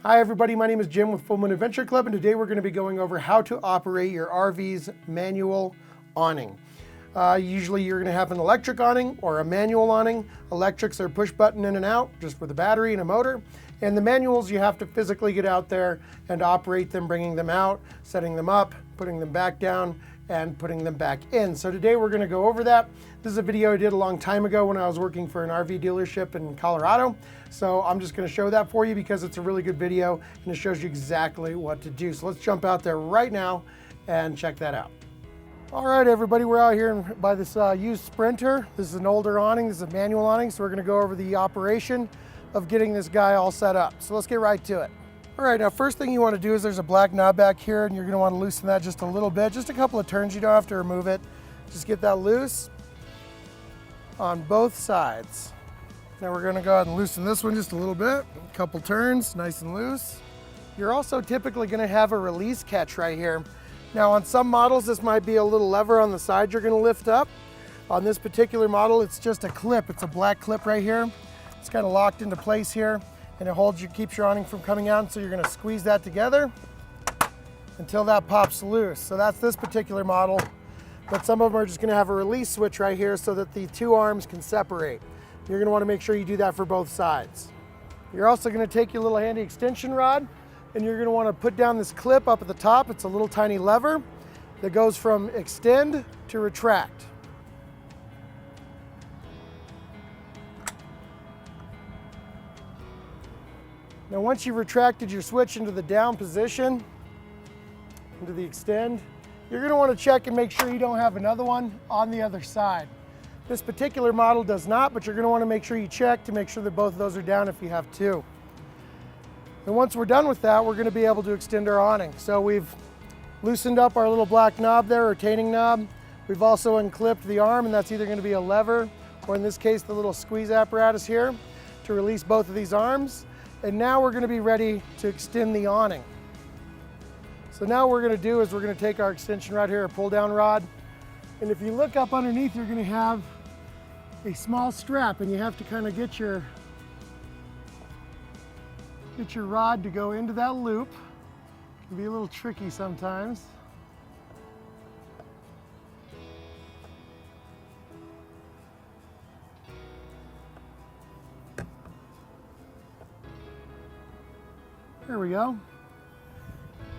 Hi everybody, my name is Jim with Full Moon Adventure Club, and today we're going to be going over how to operate your RV's manual awning. Usually you're going to have an electric awning or a manual awning. Electrics are push button in and out, just with a battery and a motor. And the manuals, you have to physically get out there and operate them, bringing them out, setting them up, putting them back down, and putting them back in. So today we're going to go over that. This is a video I did a long time ago when I was working for an RV dealership in Colorado. So I'm just going to show that for you because it's a really good video and it shows you exactly what to do. So let's jump out there right now and check that out. All right, everybody, we're out here by this used Sprinter. This is an older awning. This is a manual awning. So we're going to go over the operation of getting this guy all set up. So let's get right to it. All right, now first thing you want to do is there's a black knob back here, and you're going to want to loosen that just a little bit, just a couple of turns. You don't have to remove it. Just get that loose on both sides. Now we're going to go ahead and loosen this one just a little bit. A couple turns, nice and loose. You're also typically going to have a release catch right here. Now on some models, this might be a little lever on the side you're going to lift up. On this particular model, it's just a clip. It's a black clip right here. It's kind of locked into place here, and it holds you, keeps your awning from coming out. So you're going to squeeze that together until that pops loose. So that's this particular model, but some of them are just going to have a release switch right here so that the two arms can separate. You're going to want to make sure you do that for both sides. You're also going to take your little handy extension rod, and you're going to want to put down this clip up at the top. It's a little tiny lever that goes from extend to retract. Now once you've retracted your switch into the down position, into the extend, you're going to want to check and make sure you don't have another one on the other side. This particular model does not, but you're going to want to make sure you check to make sure that both of those are down if you have two. And once we're done with that, we're going to be able to extend our awning. So we've loosened up our little black knob there, retaining knob. We've also unclipped the arm, and that's either going to be a lever or in this case the little squeeze apparatus here to release both of these arms. And now we're going to be ready to extend the awning. So now what we're going to do is we're going to take our extension rod here, a pull down rod. And if you look up underneath, you're going to have a small strap, and you have to kind of get your rod to go into that loop. It can be a little tricky sometimes. There we go.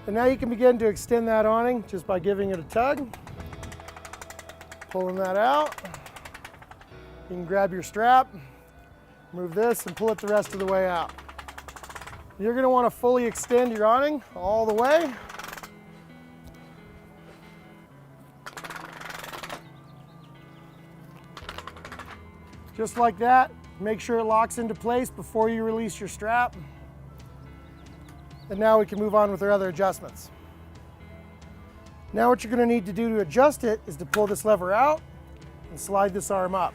And now you can begin to extend that awning just by giving it a tug, pulling that out. You can grab your strap, move this, and pull it the rest of the way out. You're going to want to fully extend your awning all the way. Just like that. Make sure it locks into place before you release your strap. And now we can move on with our other adjustments. Now what you're going to need to do to adjust it is to pull this lever out and slide this arm up.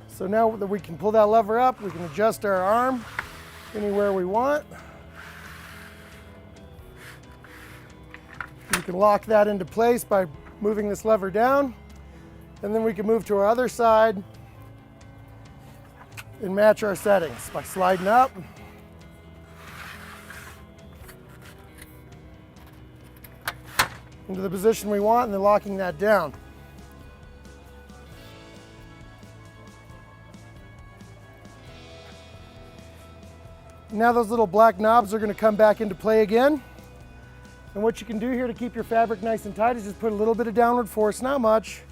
So now that we can pull that lever up, we can adjust our arm anywhere we want. You can lock that into place by moving this lever down, and then we can move to our other side and match our settings by sliding up. Into the position we want and then locking that down. Now those little black knobs are going to come back into play again. And what you can do here to keep your fabric nice and tight is just put a little bit of downward force, not much,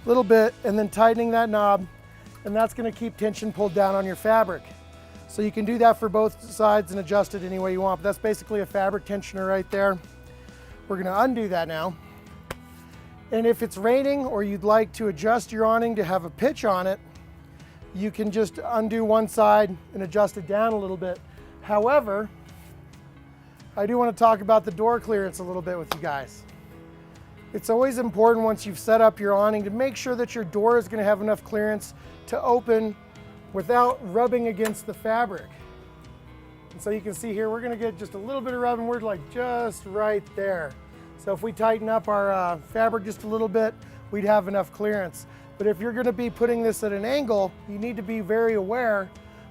a little bit, and then tightening that knob, and that's going to keep tension pulled down on your fabric. So you can do that for both sides and adjust it any way you want, but that's basically a fabric tensioner right there. We're going to undo that now. And if it's raining or you'd like to adjust your awning to have a pitch on it, you can just undo one side and adjust it down a little bit. However, I do want to talk about the door clearance a little bit with you guys. It's always important once you've set up your awning to make sure that your door is going to have enough clearance to open without rubbing against the fabric. And so you can see here, we're going to get just a little bit of rubbing. We're like just right there. So if we tighten up our fabric just a little bit, we'd have enough clearance. But if you're going to be putting this at an angle, you need to be very aware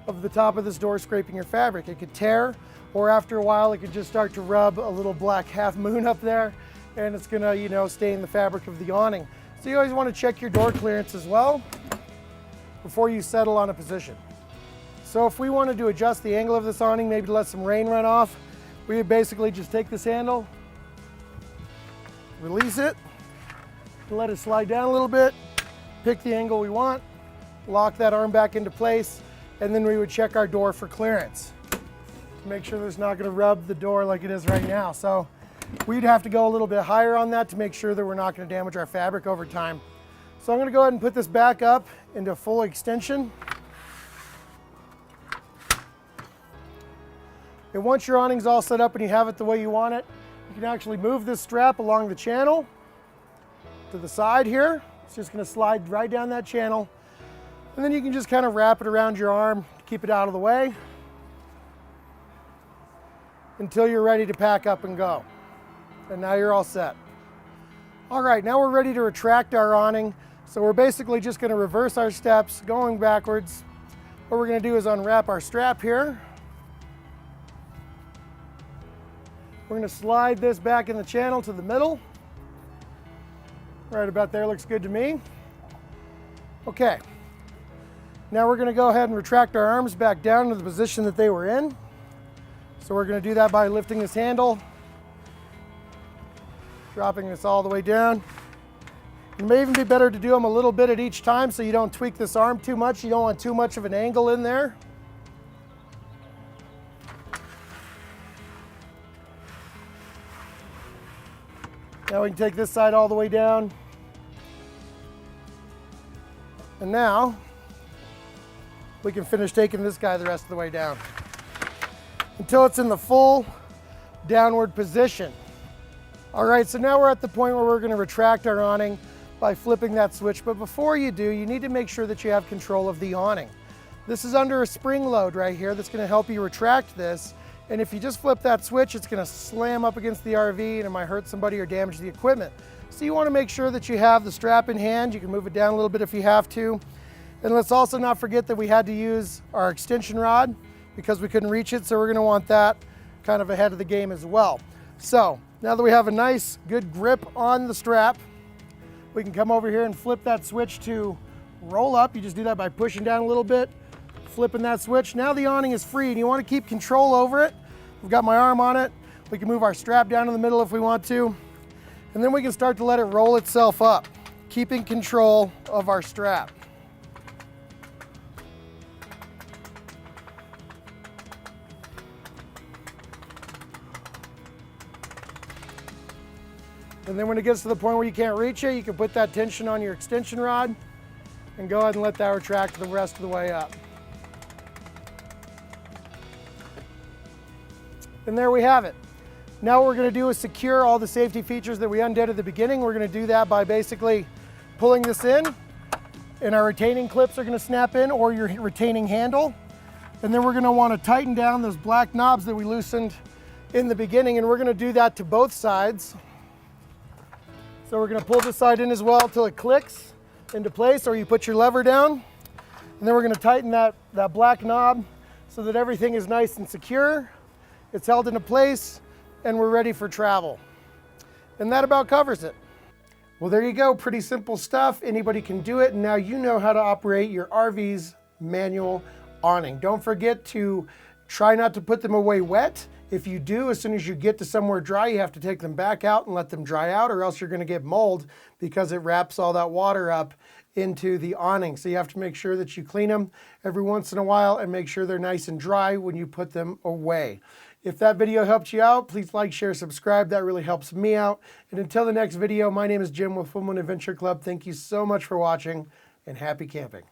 of the top of this door scraping your fabric. It could tear, or after a while it could just start to rub a little black half moon up there, and it's gonna, you know, stain the fabric of the awning. So you always want to check your door clearance as well before you settle on a position. So if we wanted to adjust the angle of this awning, maybe to let some rain run off, we would basically just take this handle, release it, let it slide down a little bit, pick the angle we want, lock that arm back into place, and then we would check our door for clearance to make sure that it's not going to rub the door like it is right now. So we'd have to go a little bit higher on that to make sure that we're not going to damage our fabric over time. So I'm going to go ahead and put this back up into full extension. And once your awning's all set up and you have it the way you want it, you can actually move this strap along the channel to the side here. It's just going to slide right down that channel. And then you can just kind of wrap it around your arm to keep it out of the way until you're ready to pack up and go. And now you're all set. All right, now we're ready to retract our awning. So we're basically just going to reverse our steps, going backwards. What we're going to do is unwrap our strap here. We're going to slide this back in the channel to the middle. Right about there looks good to me. Okay. Now we're going to go ahead and retract our arms back down to the position that they were in. So we're going to do that by lifting this handle, dropping this all the way down. It may even be better to do them a little bit at each time so you don't tweak this arm too much. You don't want too much of an angle in there. Now we can take this side all the way down. And now we can finish taking this guy the rest of the way down until it's in the full downward position. All right, so now we're at the point where we're going to retract our awning by flipping that switch. But before you do, you need to make sure that you have control of the awning. This is under a spring load right here that's going to help you retract this. And if you just flip that switch, it's going to slam up against the RV and it might hurt somebody or damage the equipment. So you want to make sure that you have the strap in hand. You can move it down a little bit if you have to. And let's also not forget that we had to use our extension rod because we couldn't reach it. So we're going to want that kind of ahead of the game as well. So now that we have a nice, good grip on the strap, we can come over here and flip that switch to roll up. You just do that by pushing down a little bit, flipping that switch. Now the awning is free and you want to keep control over it. We've got my arm on it. We can move our strap down in the middle if we want to. And then we can start to let it roll itself up, keeping control of our strap. And then when it gets to the point where you can't reach it, you can put that tension on your extension rod and go ahead and let that retract the rest of the way up. And there we have it. Now what we're going to do is secure all the safety features that we undid at the beginning. We're going to do that by basically pulling this in, and our retaining clips are going to snap in, or your retaining handle. And then we're going to want to tighten down those black knobs that we loosened in the beginning, and we're going to do that to both sides. So we're going to pull this side in as well till it clicks into place, or you put your lever down. And then we're going to tighten that black knob so that everything is nice and secure. It's held into place and we're ready for travel. And that about covers it. Well, there you go. Pretty simple stuff. Anybody can do it. And now you know how to operate your RV's manual awning. Don't forget to try not to put them away wet. If you do, as soon as you get to somewhere dry, you have to take them back out and let them dry out, or else you're going to get mold because it wraps all that water up into the awning. So you have to make sure that you clean them every once in a while and make sure they're nice and dry when you put them away. If that video helped you out, please like, share, subscribe. That really helps me out. And until the next video, my name is Jim with Full Moon Adventure Club. Thank you so much for watching and happy camping.